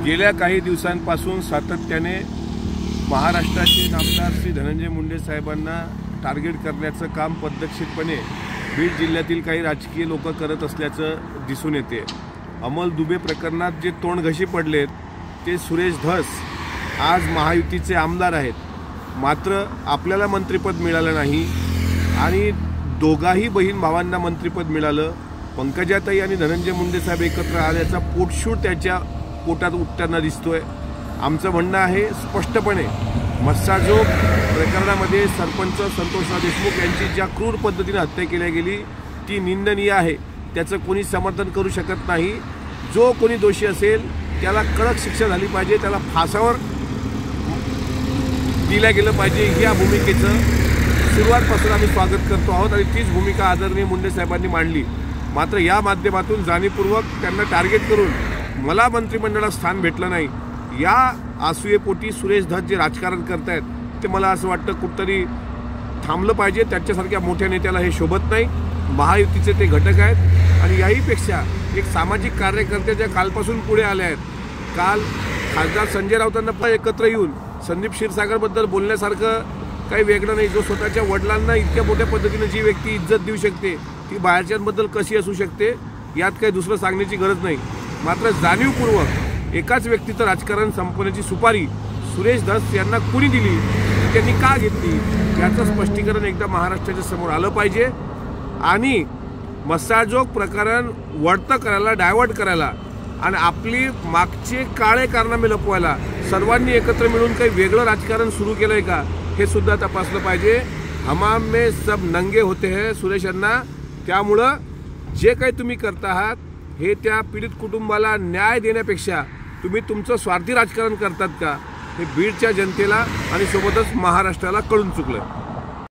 गेल्या काही दिवसांपासून सातत्याने महाराष्ट्राचे आमदार श्री धनंजय मुंडे साहेबांना टार्गेट करण्याचं काम पद्धतशीरपणे बीड जिल्ह्यातील काही राजकीय लोक करत असल्याचं दिसून येते। अमल दुबे प्रकरणात जे तोंडघशी पडलेत ते सुरेश धस आज महायुतीचे आमदार आहेत, मात्र आपल्याला मंत्रिपद मिळालं नाही आणि दोघाही बहीण भावांना मंत्रिपद मिळालं। पंकजाताई आणि धनंजय मुंडे साहेब एकत्र आल्याचा पोटशूळ त्याच्या पोटात उठताना दिसतोय। आमचं म्हणणं आहे स्पष्टपणे, मस्साजोग प्रकरणामध्ये सरपंच संतोषराव देशमुख यांची ज्या क्रूर पद्धतीने हत्या केली गेली ती निंदनीय आहे, त्याचं कोणी समर्थन करू शकत नाही। जो कोणी दोषी असेल त्याला कडक शिक्षा झाली पाहिजे, त्याला फासावर दिल्या गेलं पाहिजे, या भूमिकेचं सुरुवातपासून आम्ही स्वागत करतो आहोत आणि तीच भूमिका आदरणीय मुंडे साहेबांनी मांडली। मात्र या माध्यमातून जाणीवपूर्वक त्यांना टार्गेट करून मला मंत्रिमंडळात स्थान भेटलं नाही या आसूयेपोटी सुरेश धस जे राजकारण करतायत ते मला असं वाटतं कुठतरी थांबलं पाहिजे। त्यांच्यासारख्या मोठ्या नेत्याला हे शोभत नाही। महायुतीचे ते घटक आहेत आणि याहीपेक्षा एक सामाजिक कार्यकर्ते ज्या कालपासून पुढे आले आहेत। काल खासदार संजय राऊतांना पण एकत्र येऊन संदीप क्षीरसागरबद्दल बोलण्यासारखं काही वेगळं नाही। जो स्वतःच्या वडिलांना इतक्या मोठ्या पद्धतीने जी व्यक्ती इज्जत देऊ शकते ती बाहेरच्यांबद्दल कशी असू शकते यात काही दुसरं सांगण्याची गरज नाही। मात्र जाणीवपूर्वक एकाच व्यक्तीचं राजकारण संपवण्याची सुपारी सुरेश धस यांना कुणी दिली, त्यांनी का घेतली याचं स्पष्टीकरण एकदा महाराष्ट्राच्या समोर आलं पाहिजे आणि मस्साजोग प्रकरण वळतं करायला, डायव्हर्ट करायला आणि आपली मागचे काळे कारनामे लपवायला सर्वांनी एकत्र मिळून काही वेगळं राजकारण सुरू केलंय का हे सुद्धा तपासलं पाहिजे। हमाम में सब नंगे होते हैं सुरेश अण्णा, त्यामुळं जे काही तुम्ही करता आहात हे त्या पीडित कुटुंबाला न्याय देण्यापेक्षा तुम्ही तुमचं स्वार्थी राजकारण करतात का हे बीडच्या जनतेला आणि सोबतच महाराष्ट्राला कळून चुकलं।